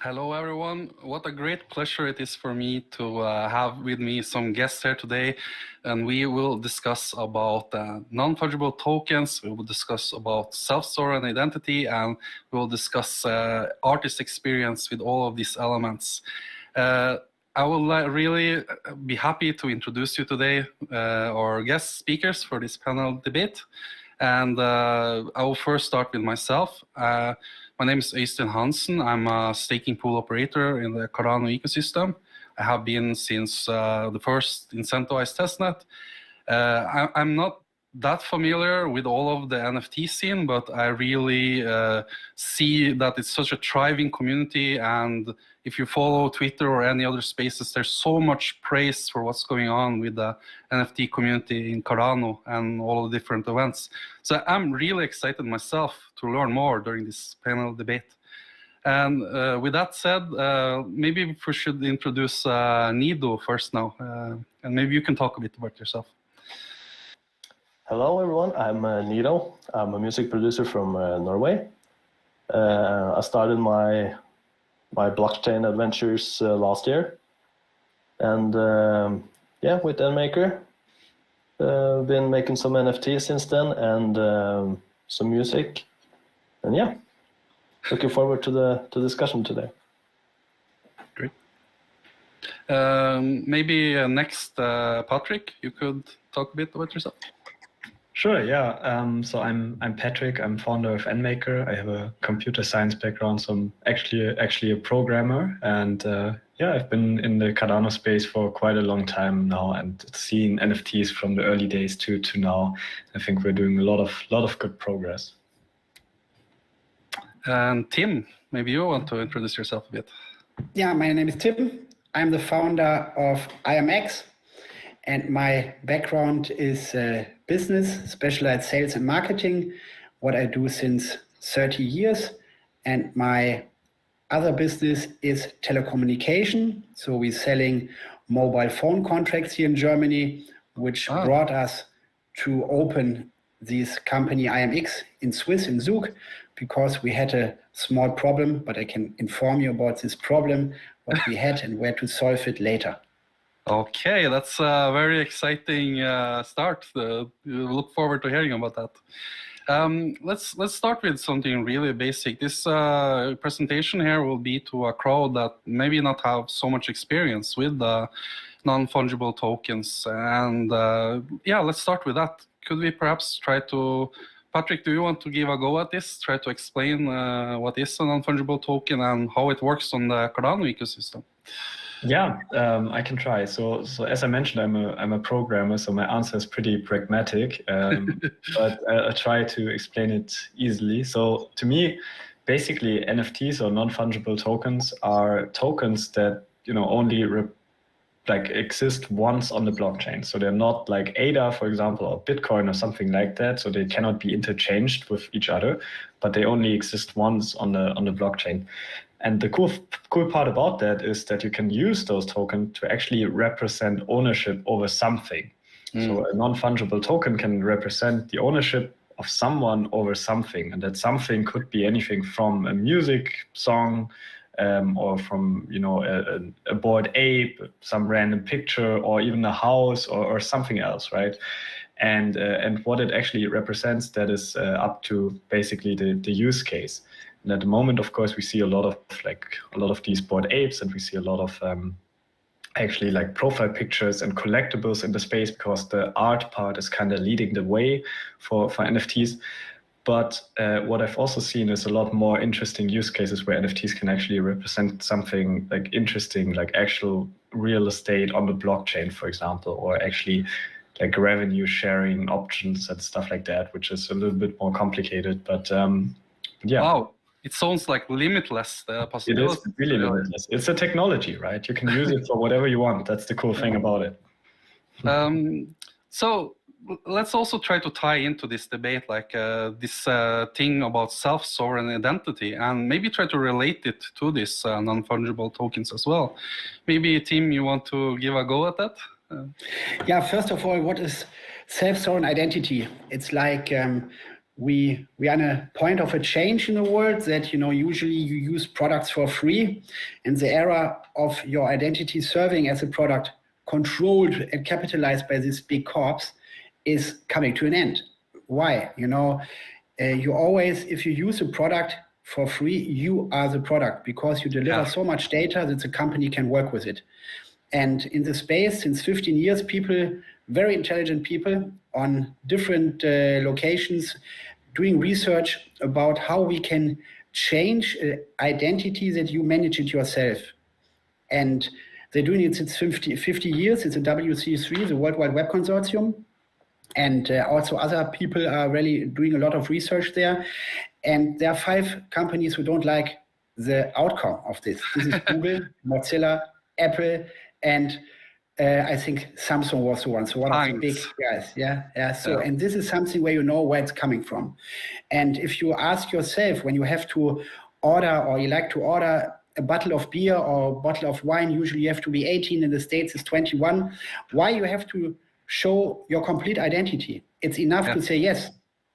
Hello, everyone. What a great pleasure it is for me to have with me some guests here today. And we will discuss about non-fungible tokens. We will discuss about self-sovereign identity, and we will discuss artist experience with all of these elements. I will really be happy to introduce you today, our guest speakers for this panel debate. And I will first start with myself. My name is Eystein Hansen. I'm a staking pool operator in the Cardano ecosystem. I have been since the first incentivized testnet. I'm not that familiar with all of the NFT scene, but I really see that it's such a thriving community. And if you follow Twitter or any other spaces, there's so much praise for what's going on with the NFT community in Cardano and all the different events. So I'm really excited myself to learn more during this panel debate. And with that said, maybe we should introduce NIDO first now. And maybe you can talk a bit about yourself. Hello, everyone. I'm NIDO. I'm a music producer from Norway. I started my blockchain adventures last year, and yeah, with NMKR, been making some NFTs since then, and some music, and yeah, looking forward to the discussion today. Great. Maybe next, Patrick, you could talk a bit about yourself. Sure, yeah. So I'm Patrick. I'm founder of NMKR. I have a computer science background, so I'm actually a programmer. And yeah, I've been in the Cardano space for quite a long time now, and seen NFTs from the early days to now. I think we're doing a lot of good progress. And Tim, maybe you want to introduce yourself a bit. Yeah, my name is Tim. I'm the founder of IAMX. And my background is business, specialized sales and marketing, what I do since 30 years. And my other business is telecommunication. So we're selling mobile phone contracts here in Germany, which brought us to open this company IAMX in Swiss, in Zug, because we had a small problem, but I can inform you about this problem, what we had and where to solve it later. Okay, that's a very exciting start. We look forward to hearing about that. Let's start with something really basic. This presentation here will be to a crowd that maybe not have so much experience with non-fungible tokens. And yeah, let's start with that. Could we perhaps try to, Patrick, do you want to give a go at this? Try to explain what is a non-fungible token and how it works on the Cardano ecosystem. Yeah, I can try. So as I mentioned, I'm a programmer, so my answer is pretty pragmatic, but I'll try to explain it easily. So to me, basically, NFTs or non-fungible tokens are tokens that only exist once on the blockchain. So they're not like ADA, for example, or Bitcoin or something like that. So they cannot be interchanged with each other, but they only exist once on the blockchain. And the cool part about that is that you can use those tokens to actually represent ownership over something. So a non-fungible token can represent the ownership of someone over something. And that something could be anything from a music song or from a bored ape, some random picture, or even a house or something else, right? And what it actually represents, that is up to basically the use case. And at the moment, of course, we see a lot of these bored apes, and we see a lot of actually profile pictures and collectibles in the space, because the art part is kind of leading the way for NFTs. But what I've also seen is a lot more interesting use cases where NFTs can actually represent something interesting, like actual real estate on the blockchain, for example, or actually revenue sharing options and stuff like that, which is a little bit more complicated. But yeah. Wow. It sounds like limitless, the possibility. It is really limitless. It's a technology, right? You can use it for whatever you want. That's the cool thing about it. So let's also try to tie into this debate, this thing about self-sovereign identity, and maybe try to relate it to this non-fungible tokens as well. Maybe, Tim, you want to give a go at that? Yeah, first of all, what is self-sovereign identity? It's like we are in a point of a change in the world that, usually you use products for free, and the era of your identity serving as a product controlled and capitalized by these big corps is coming to an end. Why? You always, if you use a product for free, you are the product, because you deliver so much data that the company can work with it. And in the space, since 15 years, people, very intelligent people on different locations, doing research about how we can change identity that you manage it yourself. And they're doing it since 50 years. It's a WC3, the World Wide Web Consortium. And also other people are really doing a lot of research there. And there are 5 companies who don't like the outcome of this. This is Google, Mozilla, Apple, and I think Samsung was the one. So one of the big guys. So, and this is something where you know where it's coming from. And if you ask yourself, when you have to order, or you like to order a bottle of beer or a bottle of wine, usually you have to be 18, in the States it's 21. Why you have to show your complete identity? It's enough to say, yes,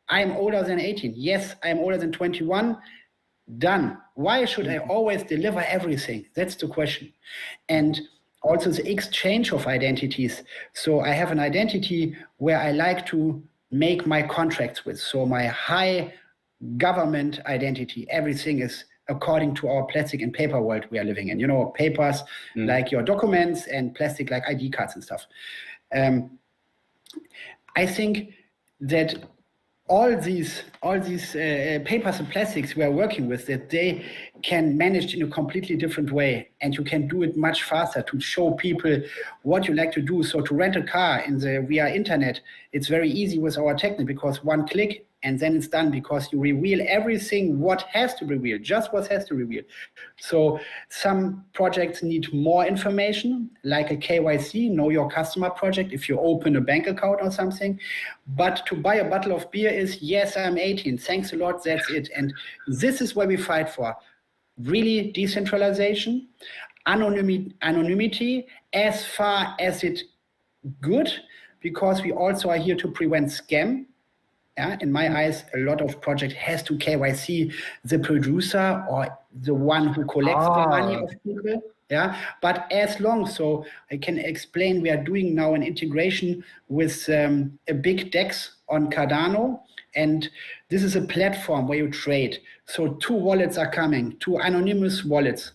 I'm older than 18. Yes, I'm older than 21. Done. Why should I always deliver everything? That's the question. And also the exchange of identities. So I have an identity where I like to make my contracts with. So my high government identity, everything is according to our plastic and paper world we are living in. Papers like your documents, and plastic like ID cards and stuff. I think that all these papers and plastics we are working with, that they can manage in a completely different way, and you can do it much faster to show people what you like to do. So to rent a car via internet, it's very easy with our technique, because one click and then it's done, because you reveal everything what has to be revealed, just what has to be revealed. So some projects need more information, like a KYC, know your customer project, if you open a bank account or something. But to buy a bottle of beer is, yes, I'm 18, thanks a lot, that's it. And this is where we fight for. Really decentralization, anonymity as far as it good, because we also are here to prevent scam. In my eyes, a lot of project has to KYC the producer or the one who collects the money of people. But as long, so I can explain, we are doing now an integration with a big DEX on Cardano, and this is a platform where you trade. So 2 wallets are coming, 2 anonymous wallets.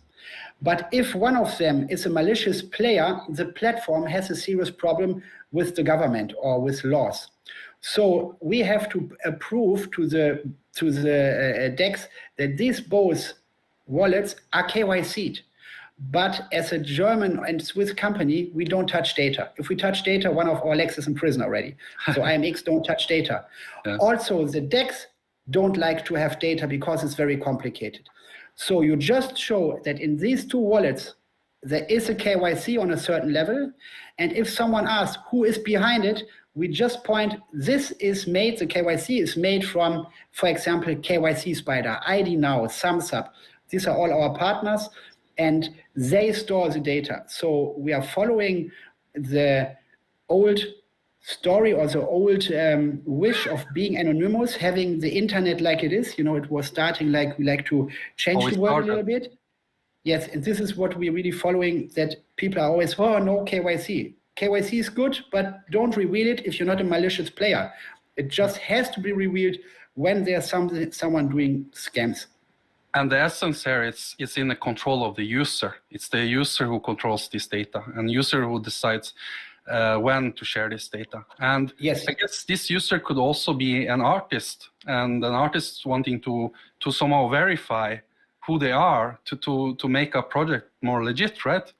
But if one of them is a malicious player, the platform has a serious problem with the government or with laws. So we have to approve to the DEX that these both wallets are KYC'd. But as a German and Swiss company, we don't touch data. If we touch data, one of our legs is in prison already. So IAMX don't touch data. Also, the DEX don't like to have data because it's very complicated. So you just show that in these 2 wallets, there is a KYC on a certain level. And if someone asks who is behind it, we just point, this is made, the KYC is made from, for example, KYC Spider, ID Now, SumsUp. These are all our partners, and they store the data. So we are following the old story, or the old wish of being anonymous, having the internet like it is. It was starting like we like to change the world a little bit. Yes, and this is what we're really following, that people are always, no KYC. KYC is good, but don't reveal it if you're not a malicious player. It just has to be revealed when there's someone doing scams. And the essence here, it's in the control of the user. It's the user who controls this data, and user who decides when to share this data. And yes, I guess this user could also be an artist, and an artist wanting to somehow verify who they are to make a project more legit, right?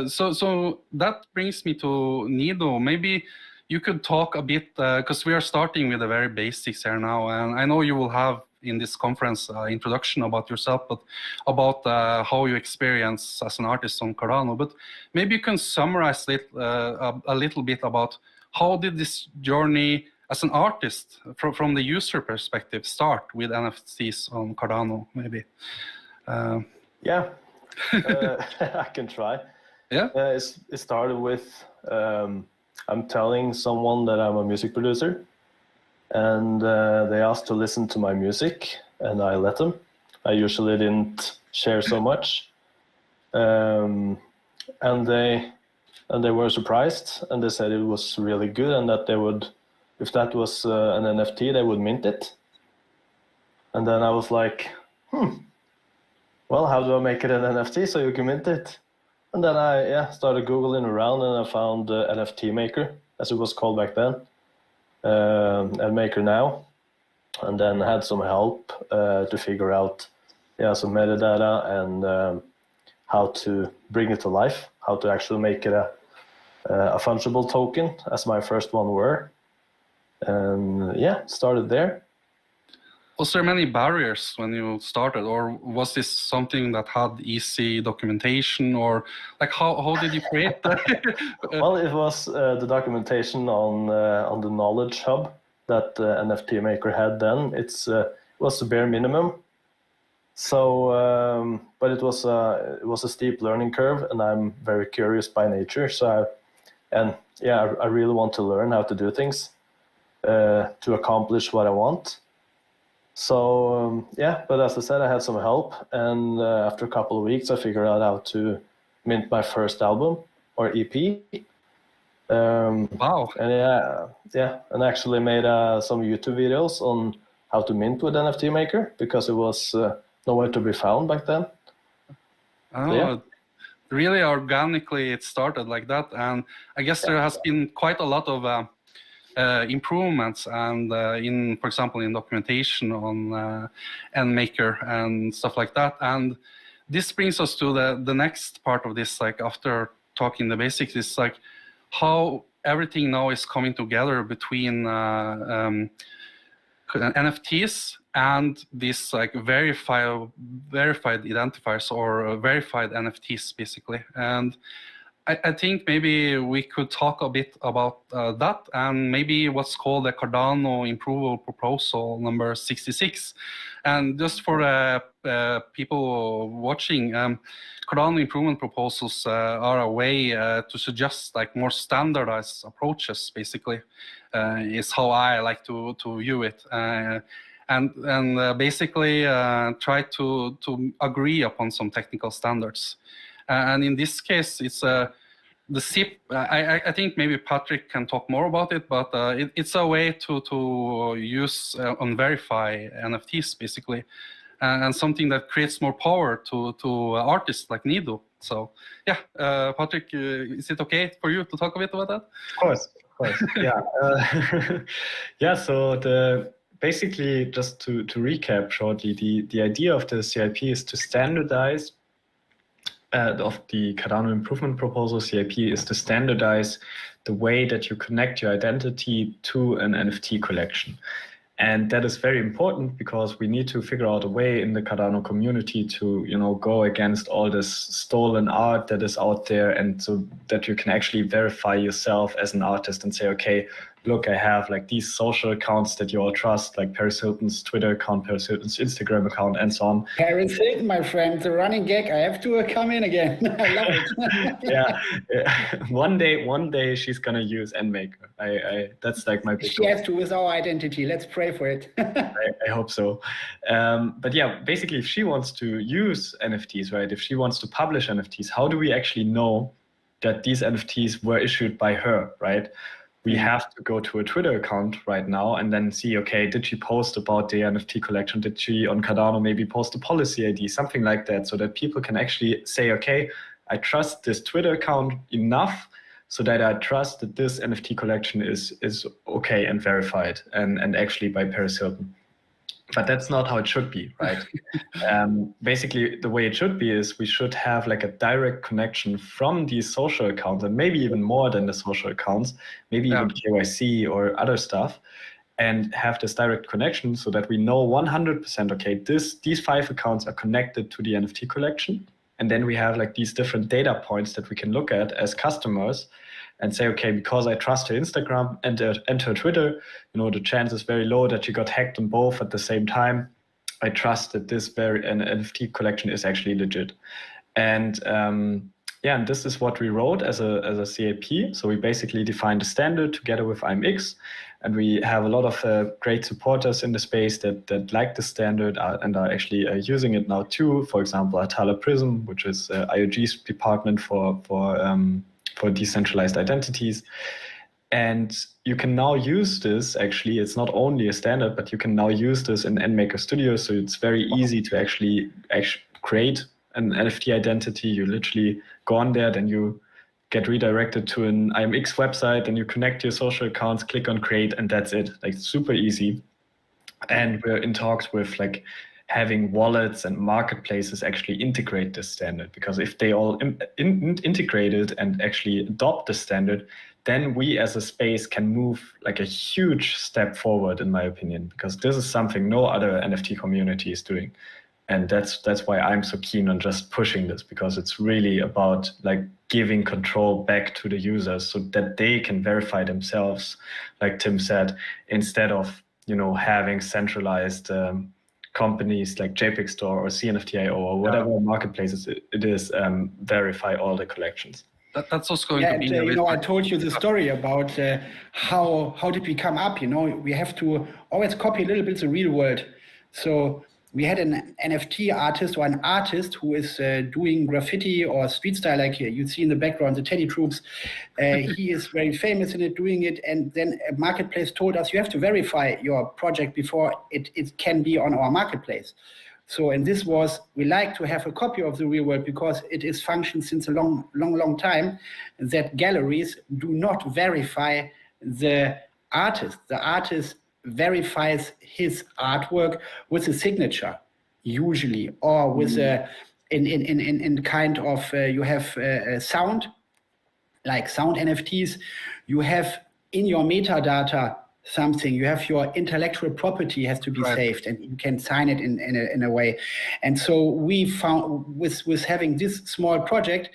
So that brings me to NIDO. Maybe you could talk a bit, because we are starting with the very basics here now, and I know you will have in this conference introduction about yourself, but about how you experience as an artist on Cardano. But maybe you can summarize a little bit about how did this journey as an artist from the user perspective start with NFTs on Cardano, maybe? Yeah, I can try. Yeah. It started with I'm telling someone that I'm a music producer, and they asked to listen to my music, and I let them. I usually didn't share so much, and they were surprised, and they said it was really good, and that they would, if that was an NFT, they would mint it. And then I was like, well, how do I make it an NFT so you can mint it? And then I started Googling around, and I found NFT Maker, as it was called back then, and Maker now, and then had some help to figure out some metadata and how to bring it to life, how to actually make it a fungible token, as my first one were. And started there. Was there many barriers when you started, or was this something that had easy documentation, or like how did you create that? Well, it was the documentation on the Knowledge Hub that NFT Maker had then. It was the bare minimum. So, but it was a steep learning curve, and I'm very curious by nature. So, I really want to learn how to do things to accomplish what I want. So but as I said, I had some help, and after a couple of weeks, I figured out how to mint my first album or EP. Wow! And and actually made some YouTube videos on how to mint with NFT Maker, because it was nowhere to be found back then. Oh, really organically it started like that, and I guess there has been quite a lot of improvements, and for example, in documentation on NMKR and stuff like that. And this brings us to the next part of this, like after talking the basics, is like how everything now is coming together between NFTs and these like verified identifiers, or verified NFTs basically. And I think maybe we could talk a bit about that, and maybe what's called the Cardano Improvable Proposal number 66. And just for people watching, Cardano improvement proposals are a way to suggest like more standardized approaches, basically, is how I like to view it. And basically try to agree upon some technical standards. And in this case, it's the SIP. I think maybe Patrick can talk more about it, but it's a way to use unverify NFTs basically, and something that creates more power to artists like NIDO. So Patrick, is it okay for you to talk a bit about that? Of course, yeah. So basically, just to recap shortly, the idea of the CIP is to standardize. Of the Cardano Improvement Proposal CIP is to standardize the way that you connect your identity to an NFT collection. And that is very important, because we need to figure out a way in the Cardano community to, go against all this stolen art that is out there, and so that you can actually verify yourself as an artist and say, okay, look, I have like these social accounts that you all trust, like Paris Hilton's Twitter account, Paris Hilton's Instagram account, and so on. Paris Hilton, my friend, the running gag. I have to come in again. I love it. yeah. One day she's gonna use NMKR. That's like my big She has to with our identity. Let's pray for it. I hope so. But yeah, basically, if she wants to use NFTs, right? If she wants to publish NFTs, how do we actually know that these NFTs were issued by her, right? We have to go to a Twitter account right now and then see, okay, did she post about the NFT collection? Did she on Cardano maybe post a policy ID, something like that, so that people can actually say, okay, I trust this Twitter account enough so that I trust that this NFT collection is okay and verified and actually by Paris Hilton. But that's not how it should be, right? Basically, the way it should be is we should have like a direct connection from these social accounts, and maybe even more than the social accounts, maybe even KYC or other stuff, and have this direct connection so that we know 100%, okay, these 5 accounts are connected to the NFT collection. And then we have like these different data points that we can look at as customers and say, okay, because I trust her Instagram and her Twitter, the chance is very low that she got hacked on both at the same time. I trust that this an NFT collection is actually legit. And and this is what we wrote as a CAP. So we basically defined a standard together with IAMX, And we have a lot of great supporters in the space that like the standard and are actually using it now too. For example, Atala Prism, which is IOG's department for decentralized identities. And you can now use this, actually, it's not only a standard, but you can now use this in NMaker Studio. So it's very easy to actually create an NFT identity. You literally go on there, then you get redirected to an IAMX website, and you connect your social accounts, click on create, and that's it. Like, super easy. And we're in talks with like having wallets and marketplaces actually integrate this standard, because if they all integrate it and actually adopt the standard, then we as a space can move like a huge step forward, in my opinion, because this is something no other NFT community is doing. And that's why I'm so keen on just pushing this, because it's really about like giving control back to the users so that they can verify themselves, like Tim said, instead of, you know, having centralized companies like JPEG Store or CNFT.io or whatever marketplaces it is, verify all the collections. That's also going to be. You know, I told you the story about how did we come up. You know, we have to always copy a little bit the real world. So we had an NFT artist or an artist who is doing graffiti or street style, like you see in the background, the Teddy Troops. He is very famous in it, doing it. And then a marketplace told us, you have to verify your project before it can be on our marketplace. So, and this was, we like to have a copy of the real world because it is functioned since a long time that galleries do not verify the artist. The artist verifies his artwork with a signature, usually, or with a in kind of you have a sound, like sound NFTs. You have in your metadata something. You have your intellectual property has to be saved, and you can sign it in a way. And so we found with having this small project,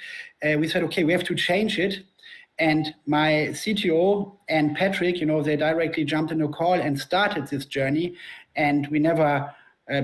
we said, okay, we have to change it. And my CTO and Patrick, you know, they directly jumped in a call and started this journey. And we never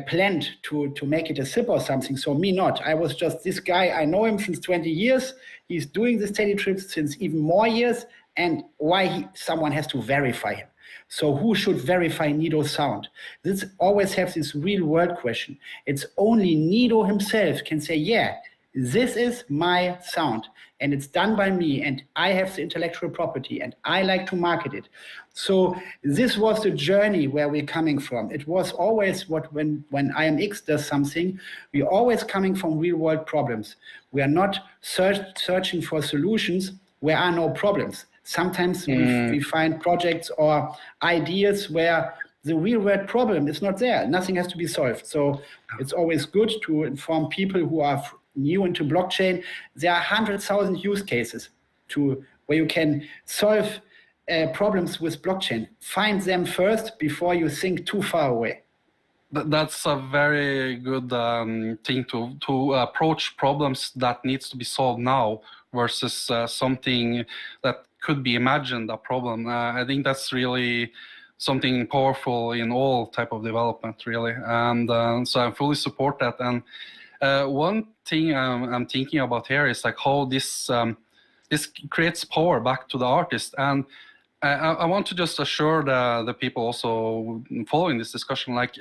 planned to make it a SIP or something. So me not. I was just this guy. I know him since 20 years. He's doing the steady trips since even more years. And why someone has to verify him. So who should verify NIDO sound? This always has this real world question. It's only NIDO himself can say, yeah, this is my sound and it's done by me and I have the intellectual property and I like to market it. So this was the journey where we're coming from. It was always when IAMX does something, we're always coming from real world problems. We are not searching for solutions where are no problems. Sometimes we find projects or ideas where the real world problem is not there. Nothing has to be solved. So it's always good to inform people who are new into blockchain. There are 100,000 use cases where you can solve problems with blockchain. Find them first before you think too far away. That's a very good thing to approach problems that needs to be solved now versus something that could be imagined a problem. I think that's really something powerful in all type of development, really. And so I fully support that. And one thing I'm thinking about here is like how this creates power back to the artist. And I want to just assure the people also following this discussion, like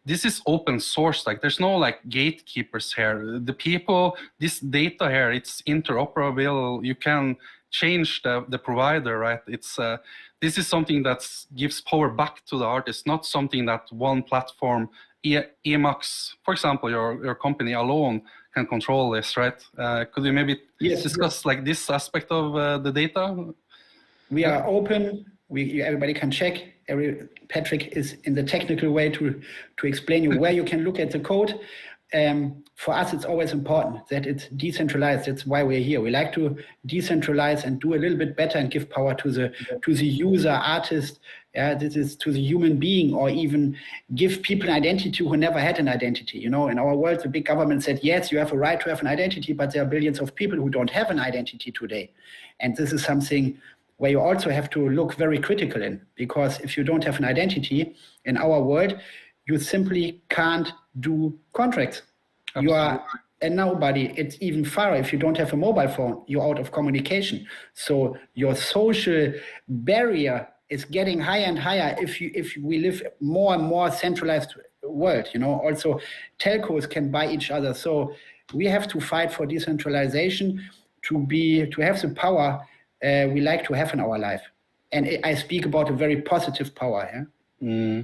this is open source. Like there's no like gatekeepers here. The people, this data here, it's interoperable. You can change the provider, right? It's this is something that gives power back to the artist, not something that one platform, IAMX, for example, your company alone can control this, right? Could you maybe discuss like this aspect of the data? We are open. Everybody can check. Patrick is in the technical way to explain you where you can look at the code. For us, it's always important that it's decentralized. That's why we're here. We like to decentralize and do a little bit better and give power to the user, artist. This is to the human being, or even give people an identity who never had an identity. You know, in our world, the big government said, yes, you have a right to have an identity, but there are billions of people who don't have an identity today. And this is something where you also have to look very critical in, because if you don't have an identity in our world, you simply can't do contracts. Absolutely. You are a nobody. It's even far. If you don't have a mobile phone, you're out of communication. So your social barrier it's getting higher and higher if we live more and more centralized world. Also telcos can buy each other. So we have to fight for decentralization to have the power we like to have in our life. And I speak about a very positive power. Yeah?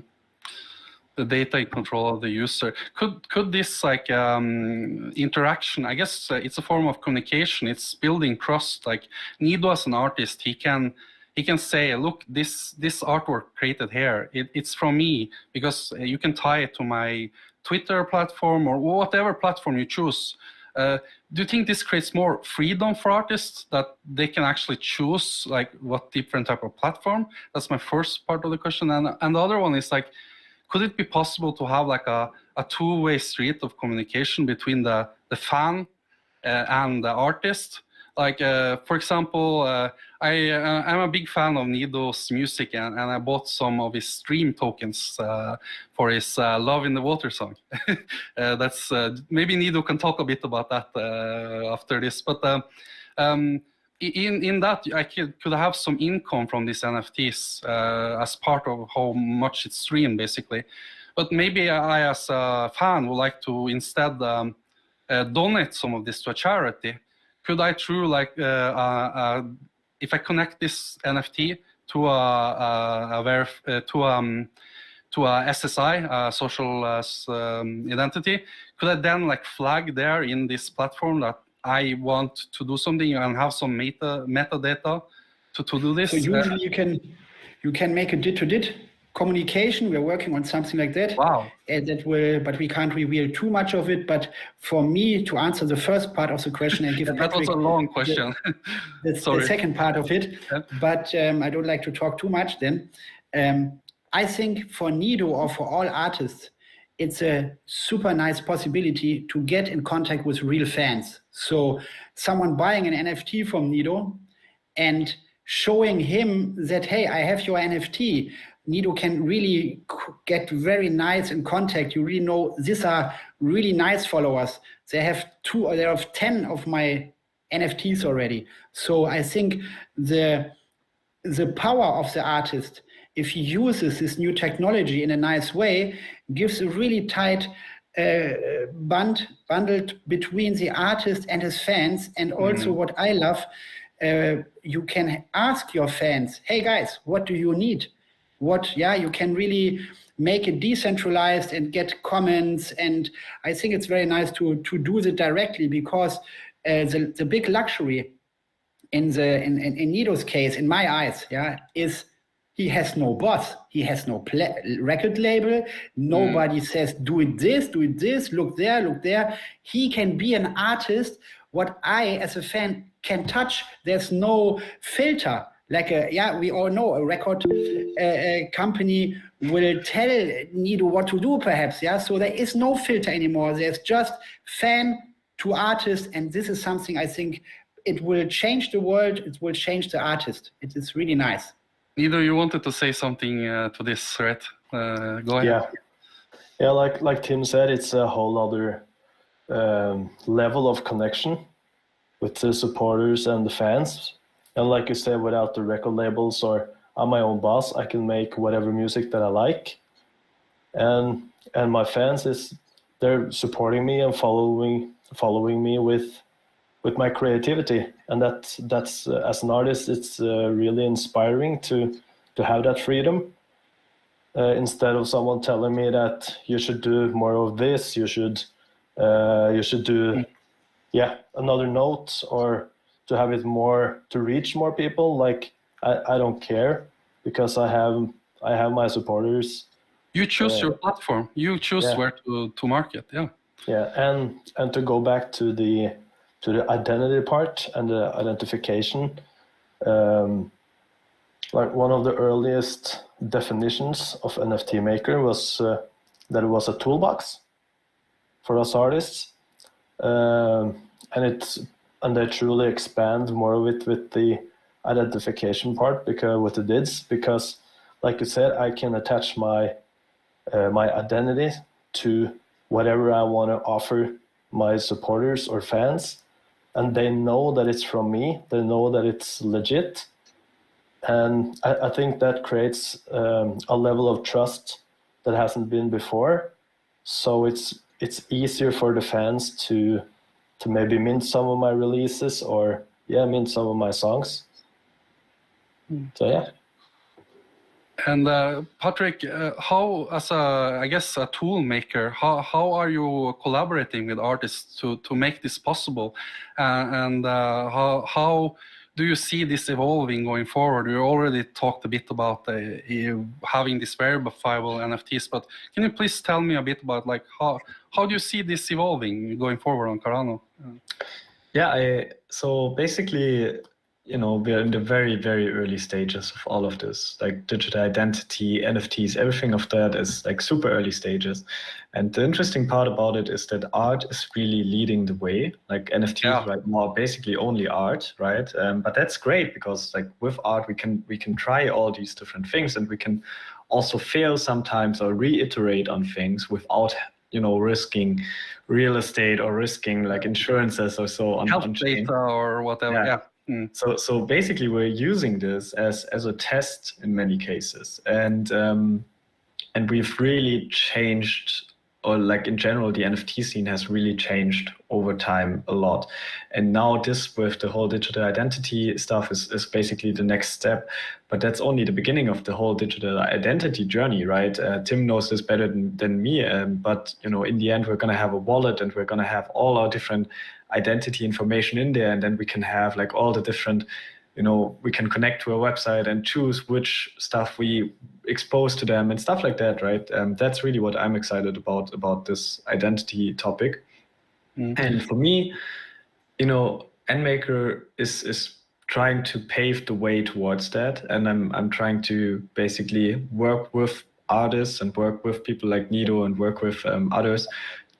The data in control of the user. Could this interaction, I guess it's a form of communication, it's building trust. Like NIDO as an artist, he can say, look, this artwork created here, it's from me, because you can tie it to my Twitter platform or whatever platform you choose. Do you think this creates more freedom for artists, that they can actually choose like what different type of platform? That's my first part of the question. And the other one is like, could it be possible to have like a two-way street of communication between the fan and the artist? Like, for example, I'm a big fan of NIDO's music, and I bought some of his stream tokens for his Love in the Water song. That's maybe NIDO can talk a bit about that after this. But in that, I could have some income from these NFTs as part of how much it's streamed, basically. But maybe I, as a fan, would like to instead donate some of this to a charity. Could I, through like, if I connect this NFT to a SSI, social identity, could I then like flag there in this platform that I want to do something and have some metadata to do this? So usually you can make a dit-to-dit communication. We're working on something like that. Wow. But we can't reveal too much of it. But for me, to answer the first part of the question and give that Patrick was a long question. the second part of it, yeah. But I don't like to talk too much then. I think for NIDO or for all artists, it's a super nice possibility to get in contact with real fans. So someone buying an NFT from NIDO and showing him that, hey, I have your NFT, NIDO can really get very nice in contact. You really know these are really nice followers. They have 2 or they have 10 of my NFTs already. So I think the power of the artist, if he uses this new technology in a nice way, gives a really tight bundled between the artist and his fans. And also what I love, you can ask your fans, hey guys, what do you need? You can really make it decentralized and get comments. And I think it's very nice to do that directly, because the big luxury in NIDO's case, in my eyes, is he has no boss. He has no record label. Nobody says, do it this, look there. He can be an artist, what I, as a fan, can touch. There's no filter. Like, we all know a record company will tell NIDO what to do, perhaps, So there is no filter anymore. There's just fan to artist, and this is something I think it will change the world. It will change the artist. It is really nice. NIDO, you wanted to say something to this, right? Go ahead. Yeah. Like Tim said, it's a whole other level of connection with the supporters and the fans. And like you said, without the record labels, or I'm my own boss, I can make whatever music that I like. And my fans, they're supporting me and following me with my creativity. And that's as an artist, it's really inspiring to have that freedom. Instead of someone telling me that you should do more of this, you should do another note, or to have it more, to reach more people. Like I don't care, because I have my supporters. You choose your platform. You choose where to market. And to go back to the identity part and the identification, like one of the earliest definitions of NFT maker was that it was a toolbox for us artists, and they truly expand more of it with the identification part, because with the DIDs, because like you said, I can attach my identity to whatever I want to offer my supporters or fans, and they know that it's from me. They know that it's legit, And I think that creates a level of trust that hasn't been before. So it's easier for the fans to maybe mint some of my releases or mint some of my songs. So yeah. And Patrick, how, as a tool maker, how are you collaborating with artists to make this possible? And how do you see this evolving going forward? You already talked a bit about having these verifiable NFTs, but can you please tell me a bit about like how do you see this evolving going forward on Cardano? Yeah, so basically, we're in the very, very early stages of all of this, like digital identity, NFTs, everything of that is like super early stages. And the interesting part about it is that art is really leading the way. Like NFTs right now are basically only art, right? But that's great because like with art, we can try all these different things, and we can also fail sometimes or reiterate on things without risking real estate or risking like insurances or so on health data or whatever. Yeah. So basically, we're using this as a test in many cases, and we've really changed, or like in general, the NFT scene has really changed over time a lot. And now this with the whole digital identity stuff is basically the next step. But that's only the beginning of the whole digital identity journey, right? Tim knows this better than me. But in the end, we're going to have a wallet, and we're going to have all our different identity information in there, and then we can have like all the different, we can connect to a website and choose which stuff we expose to them and stuff like that, right? That's really what I'm excited about this identity topic. And for me, NMKR is trying to pave the way towards that, and I'm trying to basically work with artists and work with people like NIDO and work with others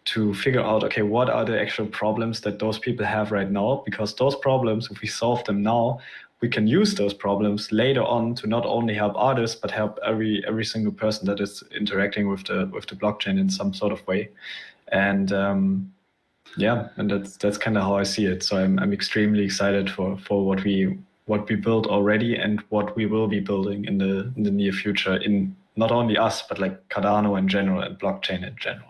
to figure out, okay, what are the actual problems that those people have right now? Because those problems, if we solve them now, we can use those problems later on to not only help artists, but help every single person that is interacting with the blockchain in some sort of way. And and that's kind of how I see it. So I'm extremely excited for what we built already and what we will be building in the near future, in not only us, but like Cardano in general and blockchain in general.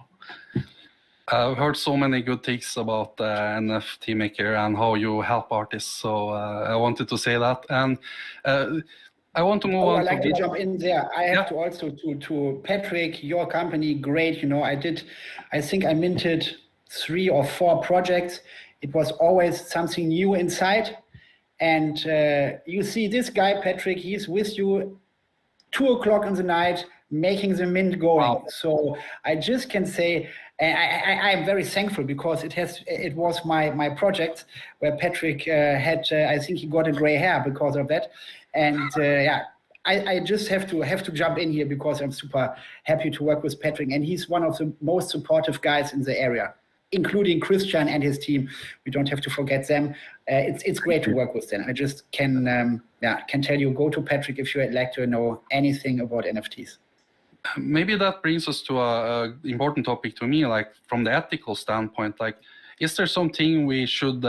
I've heard so many good things about NFT Maker and how you help artists. So I wanted to say that. And I want to move on. I'd like to jump in there. I have to also to Patrick, your company, great. I think I minted 3 or 4 projects. It was always something new inside. And you see this guy, Patrick, he's with you 2 o'clock in the night, making the mint going. Wow. So I just can say, I'm very thankful because it was my project where Patrick had, I think he got a gray hair because of that. And I just have to jump in here because I'm super happy to work with Patrick, and he's one of the most supportive guys in the area, including Christian and his team. We don't have to forget them. It's great to work with them. I just can tell you, go to Patrick if you would like to know anything about NFTs. Maybe that brings us to a important topic to me, like from the ethical standpoint, like, is there something we should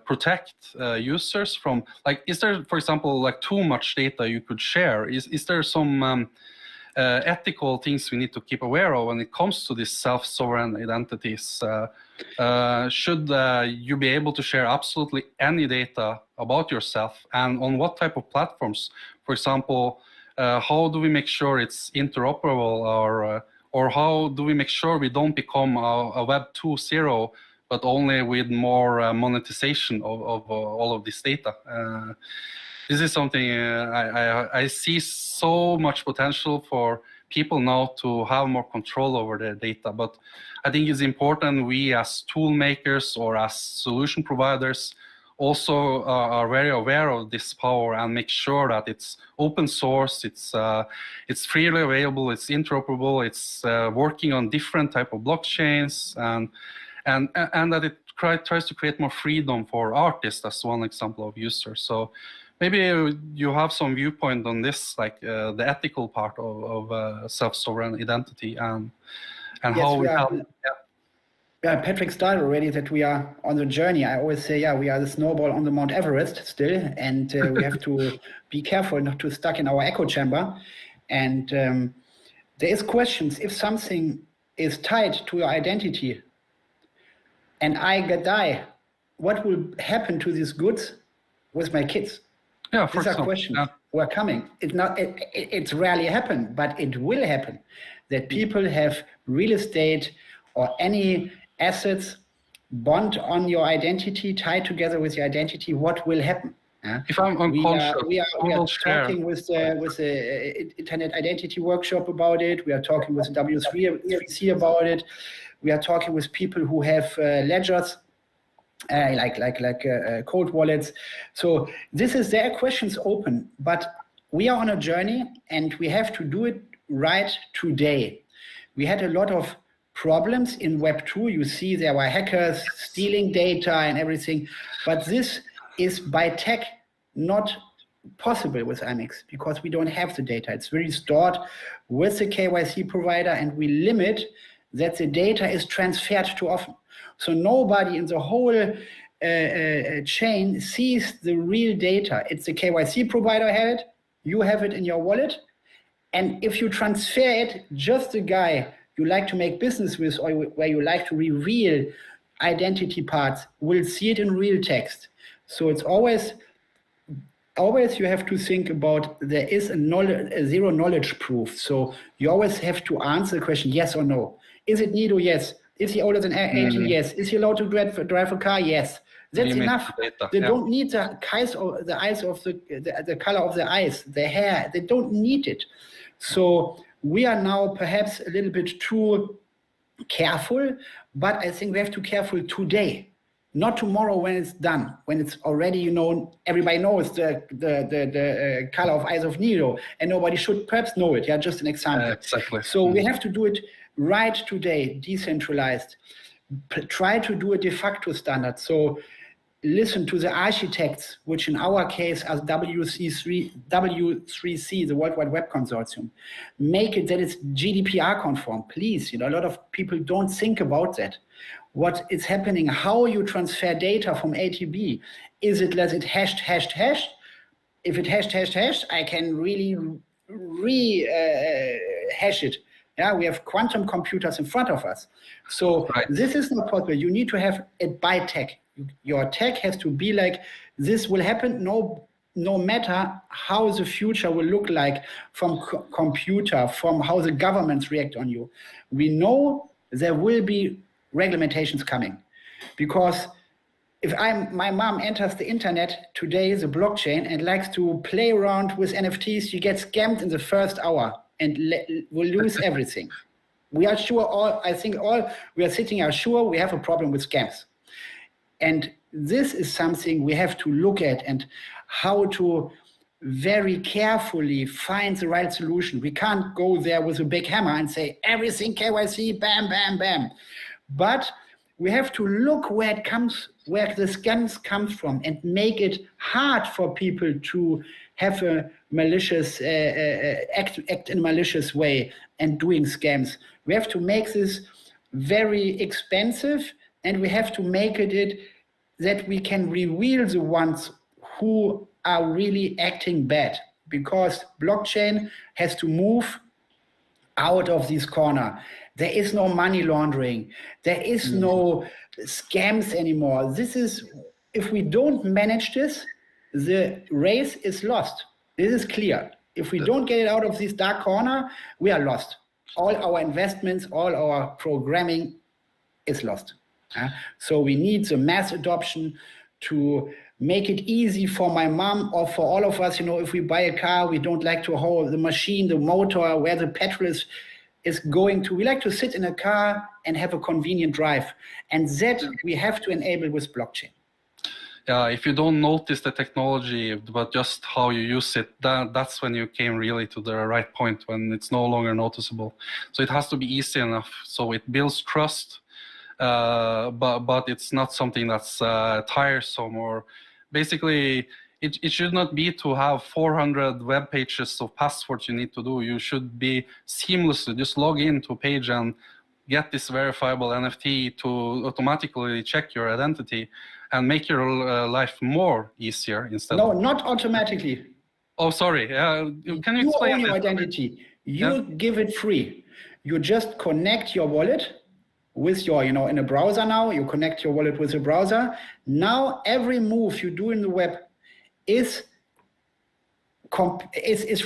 protect users from? Like, is there, for example, like too much data you could share? Is there some ethical things we need to keep aware of when it comes to these self-sovereign identities? Should you be able to share absolutely any data about yourself, and on what type of platforms? For example, how do we make sure it's interoperable, or how do we make sure we don't become a Web 2.0, but only with more monetization of all of this data? This is something I see so much potential for people now to have more control over their data, but I think it's important we as tool makers or as solution providers also are very aware of this power and make sure that it's open source, it's freely available, it's interoperable, it's working on different type of blockchains, and that it tries to create more freedom for artists, as one example of users. So maybe you have some viewpoint on this, like the ethical part of self-sovereign identity and yes, how we help. Yeah, Patrick started already that we are on the journey. I always say, yeah, we are the snowball on the Mount Everest still, and we have to be careful not to stuck in our echo chamber. And there is questions if something is tied to your identity, and I die, what will happen to these goods with my kids? Yeah, for These are example, questions yeah. who are coming. It's rarely happen, but it will happen that people have real estate or any assets bond on your identity, tied together with your identity. What will happen? If I'm unconscious, we are talking with the Internet Identity Workshop about it. We are talking with the W3C about it. We are talking with people who have ledgers. Like cold wallets. So there are questions open, but we are on a journey and we have to do it right today. We had a lot of problems in Web 2. You see there were hackers stealing data and everything, but this is by tech not possible with IAMX because we don't have the data. It's really stored with the KYC provider, and we limit that the data is transferred too often. So nobody in the whole chain sees the real data. It's the KYC provider had it, you have it in your wallet, and if you transfer it, just the guy you like to make business with or where you like to reveal identity parts will see it in real text. So it's always you have to think about there is a zero knowledge proof. So you always have to answer the question yes or no. Is it NIDO? Yes. Is he older than 18? Yes. Is he allowed to drive a car? Yes. That's enough. They don't need the eyes of the color of the eyes, the hair. They don't need it. So we are now perhaps a little bit too careful, but I think we have to be careful today, not tomorrow when it's done, when it's already, everybody knows the color of eyes of NIDO, and nobody should perhaps know it. Yeah, just an example. Exactly. So we have to do it right today, decentralized. Try to do a de facto standard. So listen to the architects, which in our case are W3C, the World Wide Web Consortium. Make it that it's GDPR conform, please. A lot of people don't think about that. What is happening, how you transfer data from A to B. Is it hashed? If it hashed, I can really hash it. Yeah, we have quantum computers in front of us. So This is not possible. You need to have it by tech. Your tech has to be like, this will happen no matter how the future will look like from computer, from how the governments react on you. We know there will be regulations coming, because if my mom enters the internet today, the blockchain, and likes to play around with NFTs, she gets scammed in the first hour and will lose everything. We are sure we are sitting here sure we have a problem with scams. And this is something we have to look at, and how to very carefully find the right solution. We can't go there with a big hammer and say everything KYC, bam, bam, bam. But we have to look where the scams come from, and make it hard for people to have a malicious act in a malicious way and doing scams. We have to make this very expensive, and we have to make it that we can reveal the ones who are really acting bad, because blockchain has to move out of this corner. There is no money laundering. There is no scams anymore. If we don't manage this, the race is lost. This is clear. If we don't get it out of this dark corner, we are lost. All our investments, all our programming is lost. So we need the mass adoption to make it easy for my mom or for all of us. If we buy a car, we don't like to hold the machine, the motor, where the petrol is going to. We like to sit in a car and have a convenient drive. And that we have to enable with blockchain. Yeah, if you don't notice the technology, but just how you use it, that's when you came really to the right point, when it's no longer noticeable. So it has to be easy enough. So it builds trust, but it's not something that's tiresome, or basically it should not be to have 400 web pages of passwords you need to do. You should be seamlessly just log into a page and get this verifiable NFT to automatically check your identity and make your life more easier instead? No, not automatically. Oh, sorry. Can you explain? You own your identity. You give it free. You just connect your wallet with your, in a browser now, you connect your wallet with a browser. Now, every move you do in the web is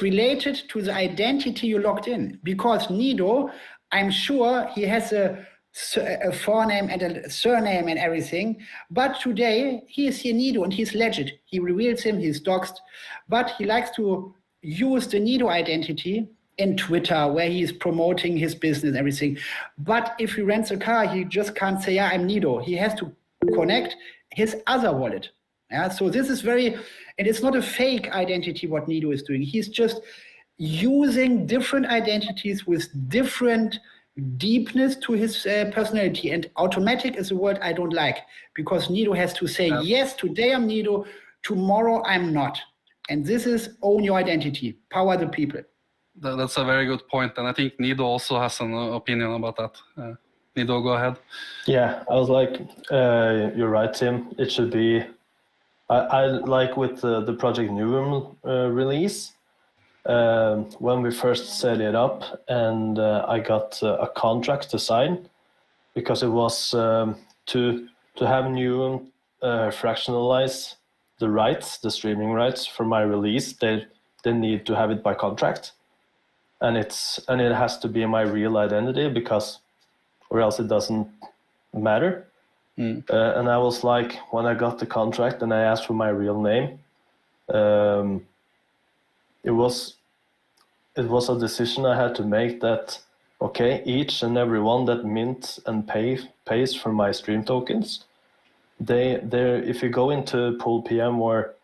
related to the identity you logged in. Because NIDO, I'm sure he has a forename and a surname and everything, but today he is here NIDO and he's legit. He reveals him, he's doxed, but he likes to use the NIDO identity in Twitter where he's promoting his business and everything. But if he rents a car, he just can't say, yeah, I'm NIDO. He has to connect his other wallet. Yeah, so this is and it's not a fake identity what NIDO is doing. He's just using different identities with different deepness to his personality, and automatic is a word I don't like, because NIDO has to say, yes, today I'm NIDO, tomorrow I'm not. And this is own your identity, power the people. That's a very good point, and I think NIDO also has an opinion about that. NIDO, go ahead. Yeah, I was like, you're right, Tim. It should be, I like with the Project Neuron release, when we first set it up, and I got a contract to sign, because it was to have Neuron fractionalize the rights, the streaming rights for my release. They need to have it by contract, and it has to be my real identity, because or else it doesn't matter. And I was like, when I got the contract and I asked for my real name, it was a decision I had to make that, okay, each and every one that mints and pays for my stream tokens, if you go into Pool PM or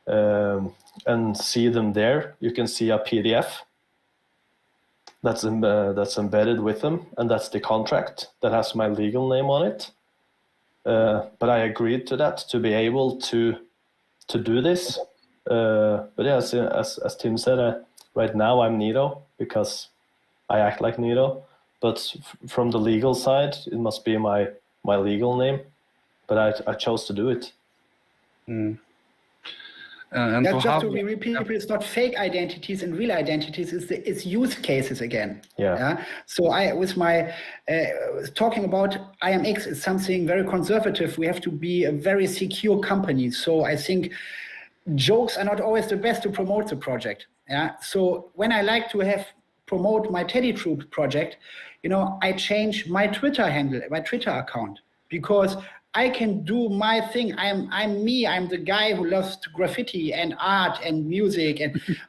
and see them there, you can see a PDF that's embedded with them, and that's the contract that has my legal name on it. But I agreed to that to be able to do this. But yeah, as Tim said, right now I'm NIDO because I act like NIDO. But from the legal side, it must be my legal name. But I chose to do it. And to repeat, it's not fake identities and real identities. It's use cases again. Yeah. So with my talking about IAMX is something very conservative. We have to be a very secure company. So I think jokes are not always the best to promote the project. Yeah. So when I like to promote my Teddy Troop project, I change my Twitter handle, my Twitter account, because I can do my thing. I'm me. I'm the guy who loves graffiti and art and music.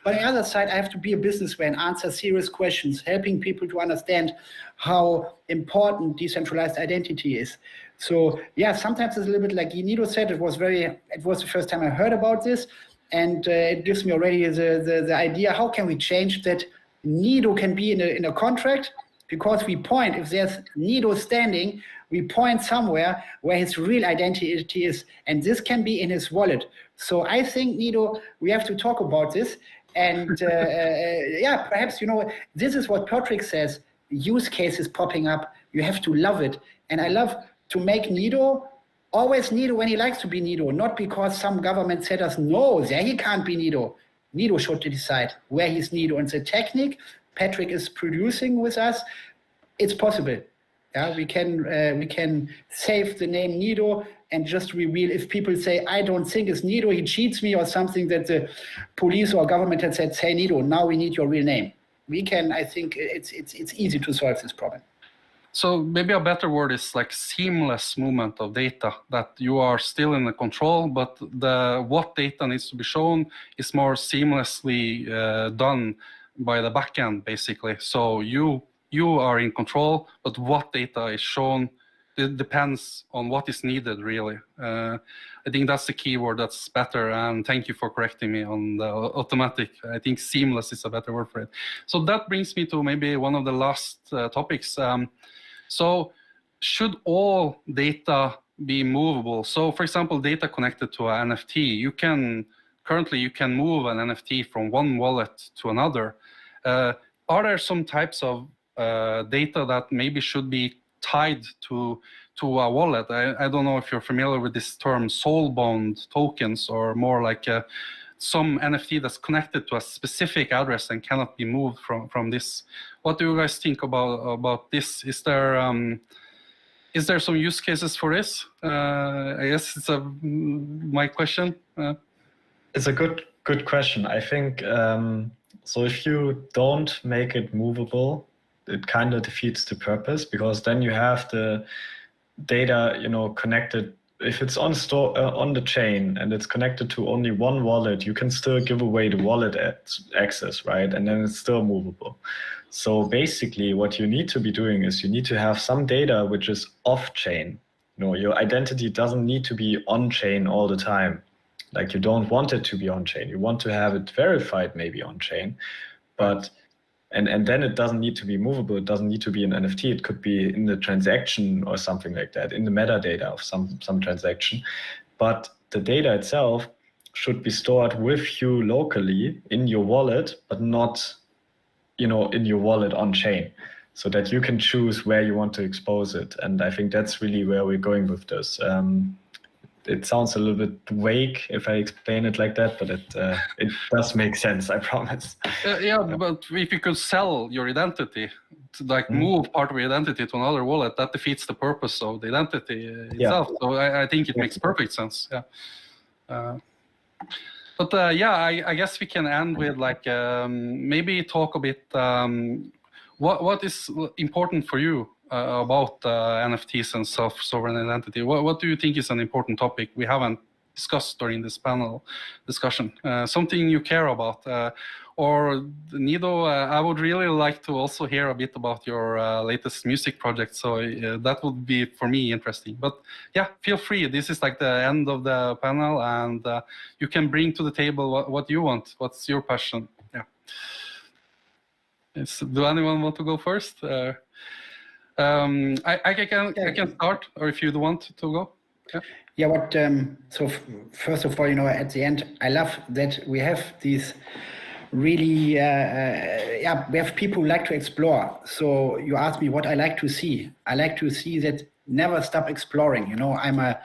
But on the other side, I have to be a businessman, answer serious questions, helping people to understand how important decentralized identity is. So yeah, sometimes it's a little bit like NIDO said. It was the first time I heard about this, and it gives me already the idea. How can we change that? NIDO can be in a contract, because we point, if there's NIDO standing, we point somewhere where his real identity is, and this can be in his wallet. So I think, NIDO, we have to talk about this, and yeah, perhaps, this is what Patrick says, use cases popping up, you have to love it. And I love to make NIDO always NIDO when he likes to be NIDO, not because some government said us, no, there he can't be NIDO. NIDO should decide where he's NIDO, and the technique Patrick is producing with us, it's possible. Yeah, we can save the name NIDO and just reveal, if people say, I don't think it's NIDO, he cheats me or something, that the police or government had said, say NIDO, now we need your real name. We can, I think it's easy to solve this problem. So maybe a better word is like seamless movement of data, that you are still in the control, but what data needs to be shown is more seamlessly done by the backend, basically. So you are in control, but what data is shown, it depends on what is needed, really. I think that's the key word that's better, and thank you for correcting me on the automatic. I think seamless is a better word for it. So that brings me to maybe one of the last topics. So should all data be movable? So for example, data connected to an NFT, currently you can move an NFT from one wallet to another. Are there some types of data that maybe should be tied to a wallet. I don't know if you're familiar with this term, soul-bound tokens, or more like some NFT that's connected to a specific address and cannot be moved from this. What do you guys think about this? Is there some use cases for this? I guess it's my question. It's a good question. I think so. If you don't make it movable, it kind of defeats the purpose, because then you have the data, connected. If it's on the chain and it's connected to only one wallet, you can still give away the wallet access, right? And then it's still movable. So basically what you need to be doing is you need to have some data which is off-chain. Your identity doesn't need to be on-chain all the time. Like, you don't want it to be on-chain. You want to have it verified maybe on-chain, but and then it doesn't need to be movable. It doesn't need to be an NFT. It could be in the transaction or something like that, in the metadata of some transaction. But the data itself should be stored with you locally in your wallet, but not, in your wallet on-chain, so that you can choose where you want to expose it. And I think that's really where we're going with this. It sounds a little bit vague if I explain it like that, but it does make sense, I promise. But if you could sell your identity, to move part of your identity to another wallet, that defeats the purpose of the identity itself. So I think it makes perfect sense. But I guess we can end with maybe talk a bit what is important for you about NFTs and self-sovereign identity. What do you think is an important topic we haven't discussed during this panel discussion? Something you care about? Or NIDO, I would really like to also hear a bit about your latest music project. So that would be, for me, interesting. But yeah, feel free. This is like the end of the panel, and you can bring to the table what you want. What's your passion? Yeah. Do anyone want to go first? I can start, or if you want to go. So first of all, at the end, I love that we have these really we have people who like to explore. So you asked me what I like to see. I like to see that never stop exploring. I'm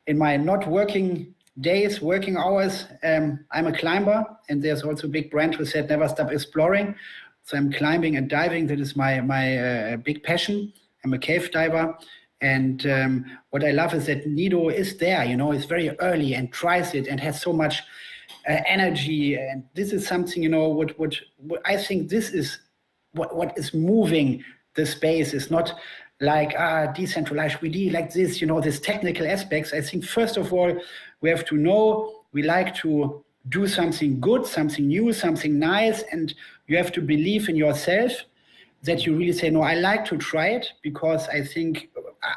in my not working days, working hours, I'm a climber, and there's also a big brand who said never stop exploring. So I'm climbing and diving. That is my big passion. I'm a cave diver. And what I love is that NIDO is there, it's very early and tries it and has so much energy. And this is something, what I think this is what is moving the space. Is not like decentralized, we do like this, this technical aspects. I think first of all, we have to know we like to do something good, something new, something nice, and you have to believe in yourself that you really say, no, I like to try it, because I think,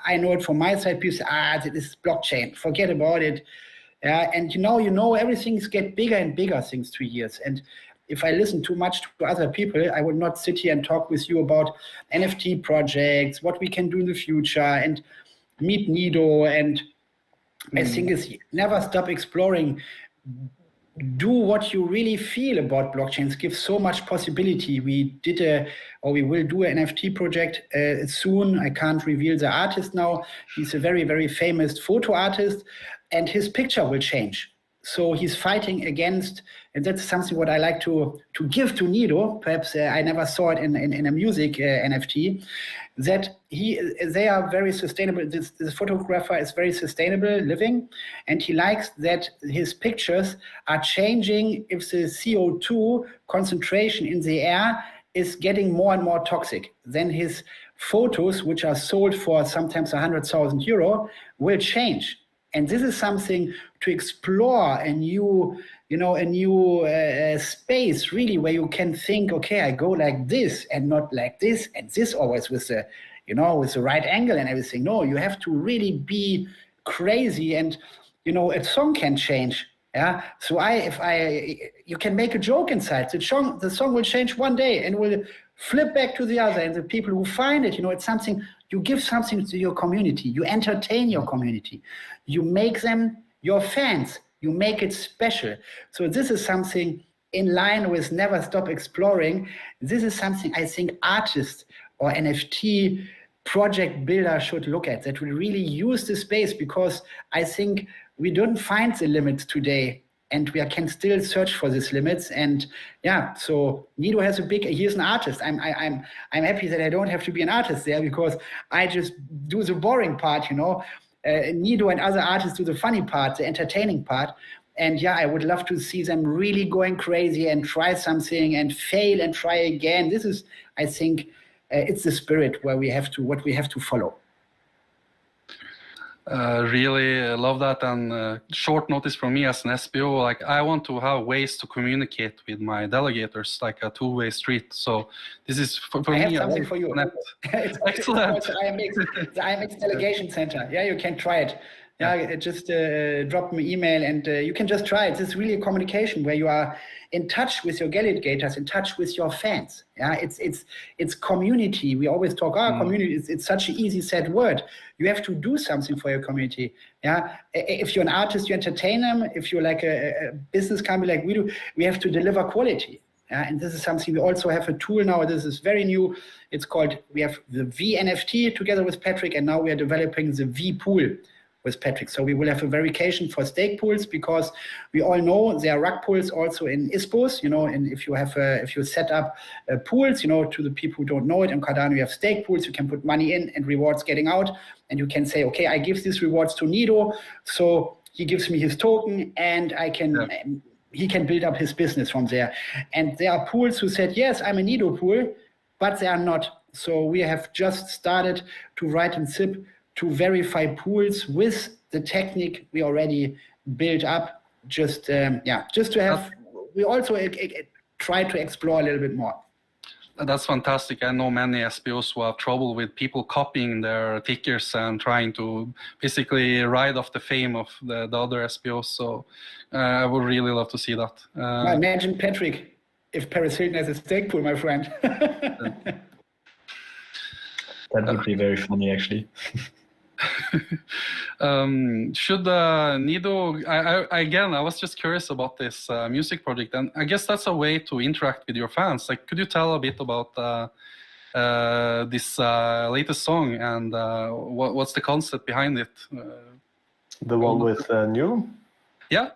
I know it from my side, people say, this is blockchain, forget about it. And everything's get bigger and bigger since 2 years. And if I listen too much to other people, I would not sit here and talk with you about NFT projects, what we can do in the future, and meet NIDO. And I think it's never stop exploring. Do what you really feel about blockchains. Give so much possibility. We will do an NFT project soon. I can't reveal the artist now. He's a very, very famous photo artist, and his picture will change. So he's fighting against, and that's something what I like to give to NIDO. Perhaps I never saw it in a music NFT. That they are very sustainable. This photographer is very sustainable living, and he likes that his pictures are changing if the CO2 concentration in the air is getting more and more toxic. Then his photos, which are sold for sometimes 100,000 euro, will change. And this is something to explore a new space, really, where you can think, okay, I go like this and not like this, and this always with the, with the right angle and everything. No, you have to really be crazy, and a song can change. Yeah. So you can make a joke inside. The song will change one day and will flip back to the other. And the people who find it, it's something. You give something to your community. You entertain your community. You make them your fans. You make it special. So this is something in line with never stop exploring. This is something I think artists or NFT project builder should look at, that will really use the space, because I think we don't find the limits today, and we can still search for these limits. And yeah, so NIDO has he's an artist. I'm happy that I don't have to be an artist there, because I just do the boring part, NIDO and other artists do the funny part, the entertaining part. And yeah, I would love to see them really going crazy and try something and fail and try again. This is, I think, it's the spirit what we have to follow. Really love that. And short notice from me as an SBO, like I want to have ways to communicate with my delegators, like a two-way street. So this is for me. I have something for you. Excellent. It's the IAMX Delegation Center. Yeah, you can try it. Yeah, just drop me an email and you can just try it. This is really a communication where you are in touch with your delegators, in touch with your fans. Yeah, it's community. We always talk, community. It's such an easy said word. You have to do something for your community. Yeah, if you're an artist, you entertain them. If you're like a business company like we do, we have to deliver quality. Yeah, and this is something we also have a tool now. This is very new. It's called, we have the V-NFT together with Patrick, and now we are developing the V-Pool with Patrick. So we will have a verification for stake pools, because we all know there are rug pools also in ISPOs, and if you set up pools, to the people who don't know it, in Cardano you have stake pools, you can put money in and rewards getting out, and you can say, okay, I give these rewards to NIDO, so he gives me his token, and I can, he can build up his business from there. And there are pools who said, yes, I'm a NIDO pool, but they are not. So we have just started to write in SIP to verify pools with the technique we already built up, just to have, we also try to explore a little bit more. That's fantastic. I know many SBOs who have trouble with people copying their tickers and trying to basically ride off the fame of the other SBOs. So I would really love to see that. Imagine Patrick, if Paris Hilton has a stake pool, my friend. That would be very funny, actually. Should NIDO, I was just curious about this music project, and I guess that's a way to interact with your fans. Like, could you tell a bit about this latest song, and what's the concept behind it? The one with New? Yeah.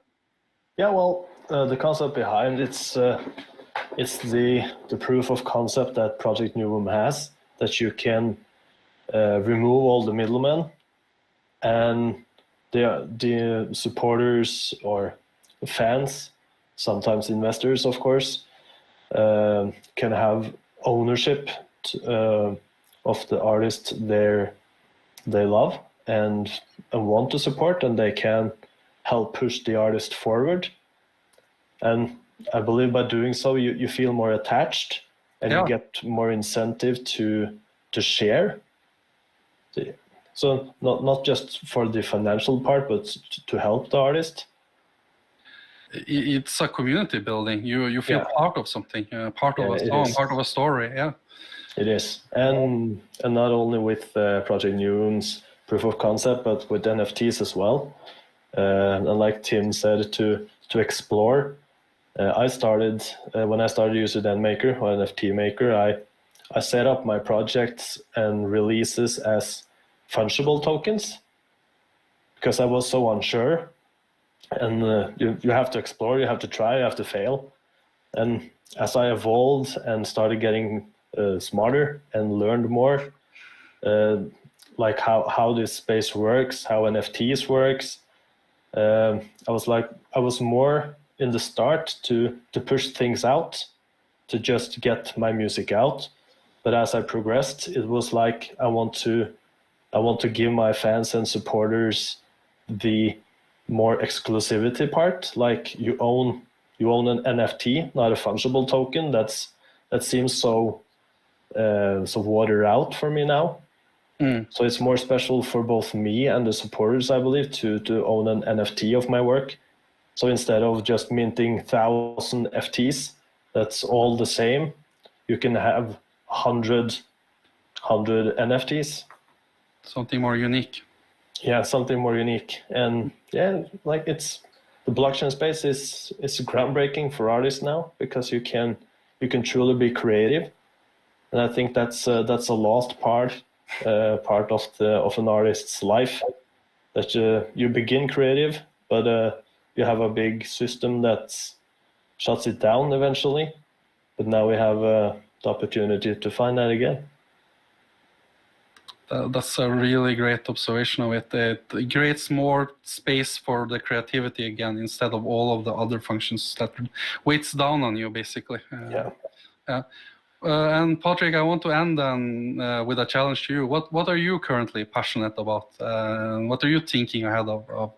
Yeah, well, the concept behind it's the proof of concept that Project Newroom has, that you can remove all the middlemen, and the supporters or fans, sometimes investors, of course, can have ownership of the artist they love and want to support, and they can help push the artist forward. And I believe by doing so, you feel more attached, and you get more incentive to share. So not just for the financial part, but to help the artist. It's a community building. You feel part of something, part of a song, part of a story. Yeah, it is, and not only with Project Newroom's proof of concept, but with NFTs as well. And like Tim said, to explore. I started when I started using NMKR or NFT Maker. I set up my projects and releases as fungible tokens because I was so unsure. And you have to explore, you have to try, you have to fail. And as I evolved and started getting smarter and learned more, like how this space works, how NFTs works, I was more in the start to push things out, to just get my music out. But as I progressed, it was like I want to give my fans and supporters the more exclusivity part. Like you own an NFT, not a fungible token. That seems so watered out for me now. So it's more special for both me and the supporters, I believe, to own an NFT of my work. So instead of just minting 1,000 FTs, that's all the same, you can have 100 NFTs. Something more unique. Yeah, something more unique. And yeah, like the blockchain space is groundbreaking for artists now, because you can truly be creative. and I think that's a lost part of an artist's life. That you begin creative, but you have a big system that shuts it down eventually. But now we have the opportunity to find that again. That's a really great observation of it. It creates more space for the creativity again, instead of all of the other functions that weights down on you, basically. And Patrick, I want to end then with a challenge to you. What are you currently passionate about? What are you thinking ahead of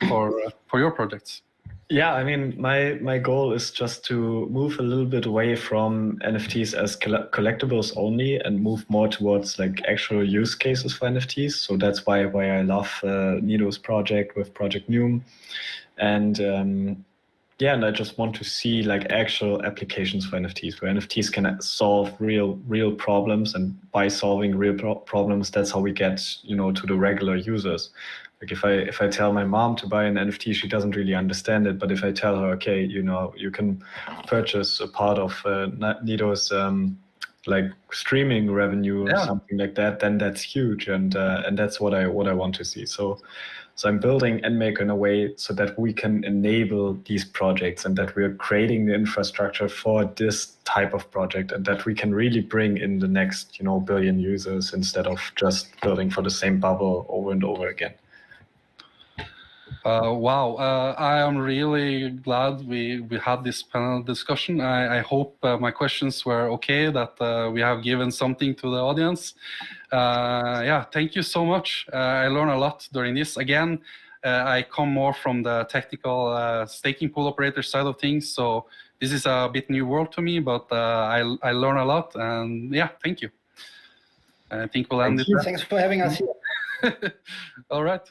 for your projects? Yeah, I mean, my goal is just to move a little bit away from NFTs as collectibles only and move more towards like actual use cases for NFTs. So that's why I love NIDO's project with Project Noom. And and I just want to see like actual applications for NFTs, where NFTs can solve real problems, and by solving real problems, that's how we get, to the regular users. Like if I tell my mom to buy an NFT, she doesn't really understand it. But if I tell her, okay, you can purchase a part of NIDO's like streaming revenue or something like that, then that's huge, and that's what I want to see. So I'm building NMKR in a way so that we can enable these projects, and that we're creating the infrastructure for this type of project, and that we can really bring in the next billion users, instead of just building for the same bubble over and over again. Wow, I am really glad we had this panel discussion. I hope my questions were okay, that we have given something to the audience. Thank you so much. I learned a lot during this. Again, I come more from the technical staking pool operator side of things, so this is a bit new world to me, but I learned a lot, and thank you. I think we'll end it there. Thanks for having us here. All right.